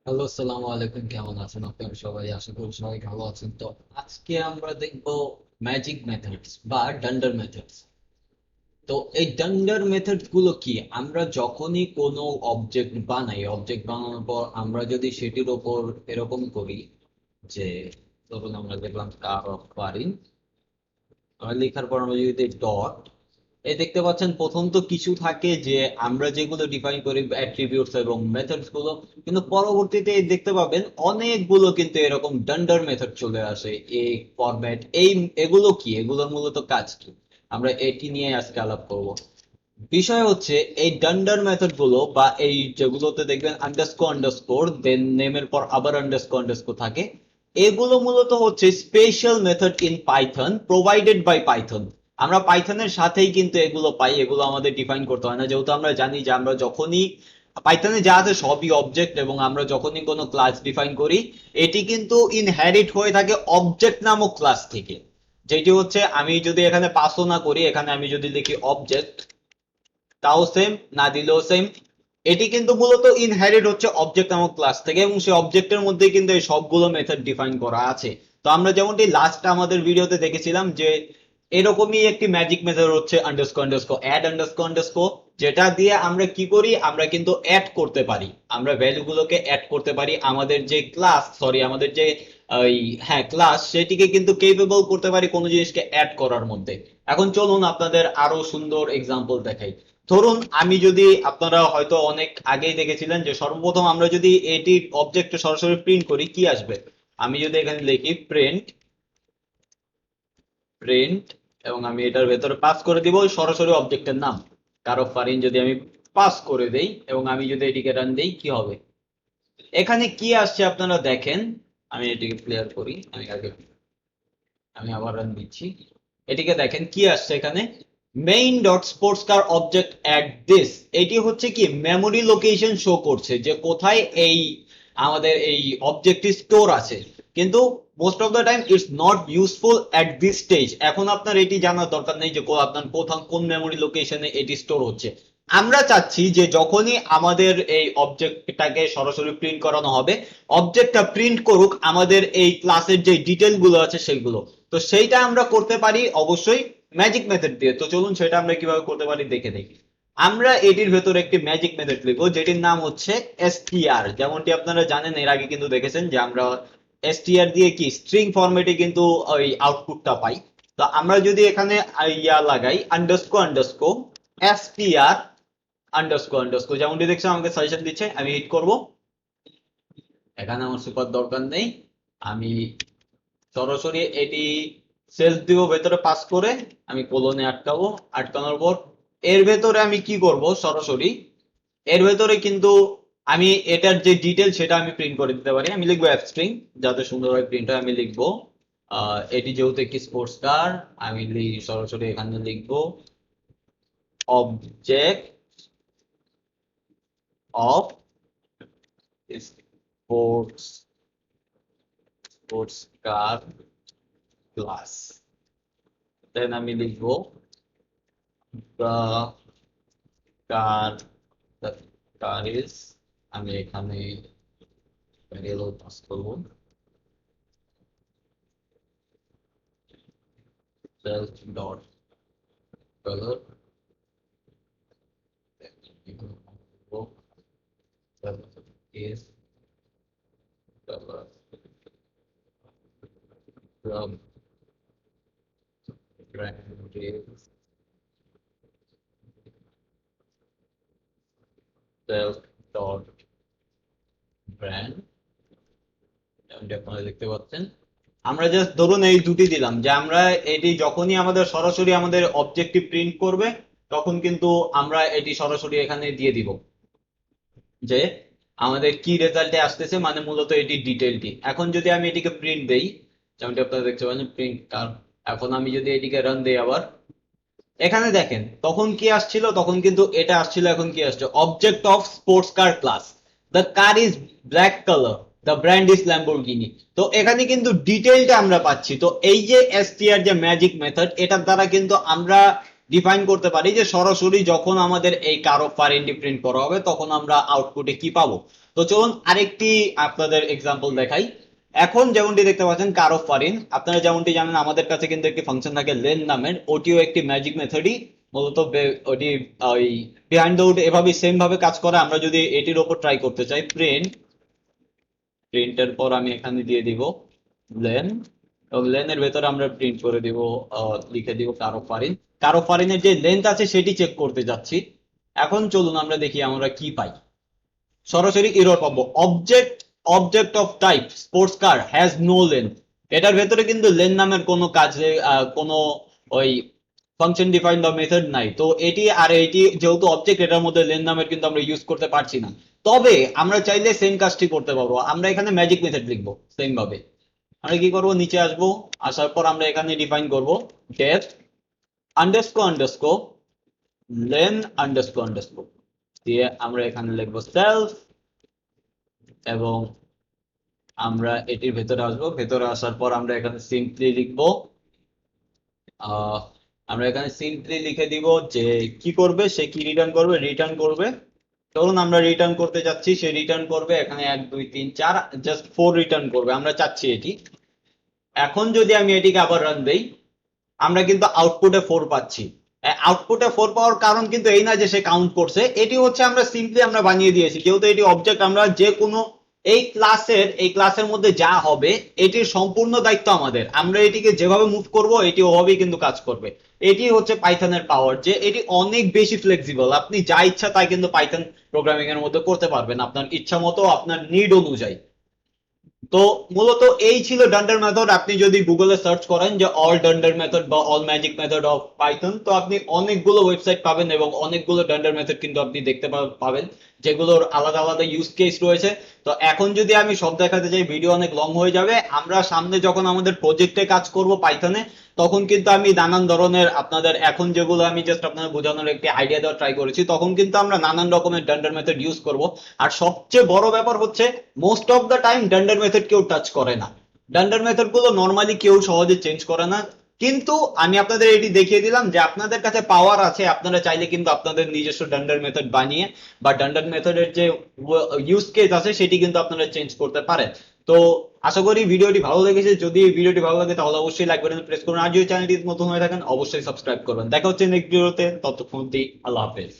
Hello, আসসালামু আলাইকুম। কেমন আছেন আপনারা সবাই? আশা করি সবাই ভালো আছেন। তো আজকে আমরা দেখব ম্যাজিক মেথডস বা ডান্ডার মেথডস। তো এই ডান্ডার মেথডস গুলো কি? আমরা যখনই কোনো অবজেক্ট বানাই, অবজেক্ট বানানোর পর আমরা যদি সেটির উপর এরকম করি যে, ধরুন আমরা দেখলাম কার অফ পারি, আমরা লেখার পর আমরা যদি ডট, এই দেখতে পাচ্ছেন প্রথম তো কিছু থাকে যে আমরা যেগুলো ডিফাইন করি অ্যাট্রিবিউটস এবং মেথডস গুলো, কিন্তু পরবর্তীতে দেখতে পাবেন অনেকগুলো কিন্তু এরকম ডান্ডার মেথড চলে আসে। এই ফরম্যাট, এগুলো কি, এগুলোর মূলত কাজ কি, আমরা এটি নিয়ে আজকে আলাপ করব। বিষয় হচ্ছে এই ডান্ডার মেথড গুলো বা এই যেগুলোতে দেখবেন আন্ডারস্কোর আন্ডারস্কোর দেন নেমের পর আবার আন্ডারস্কোর আন্ডারস্কোর থাকে, এগুলো মূলত হচ্ছে special method in Python provided by Python. আমরা পাইথনের সাথেই কিন্তু এগুলো পাই, এগুলো আমাদের ডিফাইন করতে হয় না, যেহেতু আমরা জানি যে আমরা যখনই পাইথনে যা আছে সবই অবজেক্ট, এবং আমরা যখনই কোনো ক্লাস ডিফাইন করি এটি কিন্তু ইনহেরিট হয়ে থাকে অবজেক্ট নামক ক্লাস থেকে। যেটি হচ্ছে আমি যদি এখানে পাসও না করি, এখানে আমি যদি লিখি অবজেক্ট, তাও সেম, না দিলেও সেম, এটি কিন্তু মূলত ইনহেরিট হচ্ছে অবজেক্ট নামক ক্লাস থেকে, এবং সেই অবজেক্টের মধ্যে কিন্তু এই সবগুলো মেথড ডিফাইন করা আছে। তো আমরা যেমনটি লাস্ট আমাদের ভিডিওতে দেখেছিলাম যে এরকমই একটি ম্যাজিক মেথড হচ্ছে underscore underscore add underscore underscore, যেটা দিয়ে আমরা কি করি, আমরা কিন্তু অ্যাড করতে পারি, আমরা ভ্যালু গুলোকে অ্যাড করতে পারি আমাদের যে ক্লাস, সরি আমাদের যে ওই, হ্যাঁ ক্লাস, সেটিকে কিন্তু কেপেবল করতে পারি কোনো জিনিসকে অ্যাড করার মধ্যে। এখন চলুন আপনাদের আরো সুন্দর এক্সাম্পল দেখাই। ধরুন আমি যদি, আপনারা হয়তো অনেক আগেই দেখেছিলেন যে সর্বপ্রথম আমরা যদি এটি অবজেক্ট সরাসরি প্রিন্ট করি কি আসবে। আমি যদি এখানে লিখি প্রিন্ট, প্রিন্ট, এবং আমি এটার ভেতরে পাস করে দিব সরাসরি অবজেক্টের নাম কারো ফারিন, যদি আমি পাস করে দেই এবং আমি যদি এটিকে রান দেই কি হবে, এখানে কি আসছে আপনারা দেখেন। আমি এটিকে ক্লিয়ার করি, আমি আবার রান দিচ্ছি। এটিকে দেখেন কি আসছে এখানে, main dot sports car object at this. এটি হচ্ছে কি মেমোরি লোকেশন শো করছে যে কোথায় এই আমাদের এই অবজেক্টটি স্টোর আছে, কিন্তু most of the time it's not useful at this stage. এখন আপনার এটি জানার দরকার নেই যে আপনার কোথাও কোন মেমোরি লোকেশনে এটি স্টোর হচ্ছে। আমরা চাচ্ছি যে যখনই আমাদের এই অবজেক্টটাকে সরাসরি প্রিন্ট করানো হবে, অবজেক্টটা প্রিন্ট করুক আমাদের এই ক্লাসের যে ডিটেল গুলো আছে সেগুলো। তো সেইটা আমরা করতে পারি অবশ্যই ম্যাজিক মেথড দিয়ে। তো চলুন সেটা আমরা কিভাবে করতে পারি দেখে দেখি। আমরা এটির ভেতরে একটি ম্যাজিক মেথড লিখবো যেটির নাম হচ্ছে str। যেমনটি আপনারা জানেন, এর আগে কিন্তু দেখেছেন যে আমরা str দিয়ে কি স্ট্রিং ফরম্যাটে কিন্তু ওই আউটপুটটা পাই। তো আমরা যদি এখানে ইয়া লাগাই underscore underscore str underscore underscore, যেমনটি দেখছেন আমাকে সাজেশন দিচ্ছে, আমি হিট করব। এখানে আমার সুপার দরকার নেই, আমি সরাসরি এটি সেলস দিব ভেতরে পাস করে, আমি কোলনে আটকাবো। আটকানোর পর এর ভেতরে আমি কি করব, সরাসরি এর ভেতরে কিন্তু আমি এটার যে ডিটেল সেটা আমি প্রিন্ট করে দিতে পারি। আমি লিখবো স্ট্রিং, যাতে সুন্দরভাবে প্রিন্ট হয়। আমি লিখবো এটি যেহেতু একটি স্পোর্টস কার, আমি সরাসরি এখানে লিখবো object of sports, sports car class. Then আমি লিখবো the car, the car is, আমি এখানে ভ্যারিয়েবল পাস করব self dot colour, is color from brand is self dot brand। যেমনটি আপনারা দেখতে পাচ্ছেন, আমরা জাস্ট ধরুন এই দুটি দিলাম যে আমরা এটি যখনই আমাদের সরাসরি আমাদের অবজেক্টিভ প্রিন্ট করবে তখন কিন্তু আমরা এটি সরাসরি এখানে দিয়ে দিব যে আমাদের কি রেজাল্টে আসতেছে, মানে মূলত এটি ডিটেলটি। এখন যদি আমি এটিকে প্রিন্ট দেই, যেমনটি আপনারা দেখতে পাচ্ছেন প্রিন্ট কার, এখন আমি যদি এটিকে রান দেই আবার, এখানে দেখেন তখন কি আসছিল, তখন কিন্তু এটা আসছিল, এখন কি আসছে object of sports car class, the car is black colour, the brand is Lamborghini. তো এখানে কিন্তু ডিটেইলটা আমরা পাচ্ছি। তো এই যে এসটিআর যে ম্যাজিক মেথড, এটার দ্বারা কিন্তু আমরা ডিফাইন করতে পারি যে সরাসরি যখন আমাদের এই কার অফ ফারিনটি প্রিন্ট করা হবে তখন আমরা আউটপুটে কি পাবো। তো চলুন আরেকটি আপনাদের এক্সাম্পল দেখাই। এখন যেমনটি দেখতে পাচ্ছেন কার অফ ফারিন, আপনারা যেমনটি জানেন আমাদের কাছে কিন্তু একটি ফাংশন থাকে লেন নামের, ওটিও একটি ম্যাজিক মেথডই মূলত ওটি ওই বিহাইন্ড দ্য উড এভাবেই সেম ভাবে কাজ করে। আমরা যদি এটির ওপর ট্রাই করতে চাই প্রিন্টের পর আমি এখানে দিয়ে দিব লেন, এবং লেনের ভেতরে আমরা প্রিন্ট করে দিব, লিখে দিব কারো ফারিন। কারো ফারিনের যে লেন্থ আছে সেটি চেক করতে যাচ্ছি। এখন চলুন আমরা দেখি আমরা কি পাই। সরাসরি এরর পাবো, object of type sports car has no length. এটার ভেতরে কিন্তু লেন নামের কোনো কাজে কোনো ওই ফাংশন ডিফাইন্ড বা মেথড নাই। তো এটি আর এটি যেহেতু অবজেক্ট, এটার মধ্যে লেন নামের কিন্তু আমরা ইউজ করতে পারছি না। তবে আমরা চাইলে সেম কাজটি করতে পারবো, আমরা এখানে ম্যাজিক মেথড লিখবো সেম ভাবে। আমরা কি করব, নিচে আসবো, আসার পর আমরা এখানে ডিফাইন করব ডেফ আন্ডারস্কোর লেন আন্ডারস্কোর দিয়ে আমরা এখানে লিখবো সেলফ, এবং আমরা এটির ভেতরে আসবো। ভেতরে আসার পর আমরা এখানে সিম্পলি লিখবো, আমরা এখানে সিম্পলি লিখে দিব যে কি করবে, সে কি রিটার্ন করবে। ধরুন আমরা রিটার্ন করতে যাচ্ছি, সে রিটার্ন করবে এখানে 1 2 3 4, জাস্ট 4 রিটার্ন করবে, আমরা চাচ্ছি এটি। এখন যদি আমি এটিকে আবার রান দেই, আমরা কিন্তু আউটপুটে 4 পাচ্ছি। আউটপুটে 4 পাওয়ার কারণ কিন্তু এই না যে সে কাউন্ট করছে, এটি হচ্ছে আমরা সিম্পলি আমরা বানিয়ে দিয়েছি, যেহেতু এটি অবজেক্ট। আমরা যে কোনো এই ক্লাসের মধ্যে যা হবে এটির সম্পূর্ণ দায়িত্ব আমাদের, আমরা এটিকে যেভাবে মুভ করব এটি ওভাবেই কিন্তু কাজ করবে। এটি হচ্ছে পাইথনের পাওয়ার, যে এটি অনেক বেশি ফ্লেক্সিবল। আপনি যা ইচ্ছা তাই কিন্তু পাইথন প্রোগ্রামিং এর মধ্যে করতে পারবেন আপনার ইচ্ছা মতো, আপনার নিড অনুযায়ী। তো মূলত এই ছিল ডান্ডার মেথড। আপনি যদি গুগলে সার্চ করেন যে অল ডান্ডার মেথড বা all magic method of Python, তো আপনি অনেকগুলো ওয়েবসাইট পাবেন এবং অনেকগুলো ডান্ডার মেথড কিন্তু আপনি দেখতে পাবেন, যেগুলোর আলাদা আলাদা ইউজ কেস রয়েছে। তো এখন যদি আমি সব দেখাতে চাই ভিডিও অনেক লং হয়ে যাবে। আমরা সামনে যখন আমাদের প্রজেক্টে কাজ করব পাইথনে, তখন কিন্তু আমি নানান ধরনের আপনাদের, এখন যেগুলো আমি জাস্ট আপনাদের বোঝানোর একটি আইডিয়া দেওয়ার ট্রাই করেছি, তখন কিন্তু আমরা নানান রকমের ডান্ডার মেথড ইউজ করব। আর সবচেয়ে বড় ব্যাপার হচ্ছে মোস্ট অফ দ্য টাইম ডান্ডার মেথড কেউ টাচ করে না। ডান্ডার মেথড গুলো নর্মালি কেউ সহজে চেঞ্জ করে না। কিন্তু আমি আপনাদের এটি দেখিয়ে দিলাম যে আপনাদের কাছে পাওয়ার আছে, আপনারা চাইলে কিন্তু আপনাদের নিজস্ব ডান্ডার মেথড বানিয়ে বা ডান্ডার মেথডের যে ইউজ কেস আছে সেটি কিন্তু আপনারা চেঞ্জ করতে পারেন। তো আশা করি ভিডিওটি ভালো লেগেছে। যদি ভিডিওটি ভালো লাগে তাহলে অবশ্যই লাইক বাটন প্রেস করুন, আর যদি চ্যানেলটি নতুন হয়ে থাকেন অবশ্যই সাবস্ক্রাইব করবেন। দেখা হচ্ছে নেক্সট ভিডিওতে, ততক্ষণ অবধি আল্লাহ হাফেজ।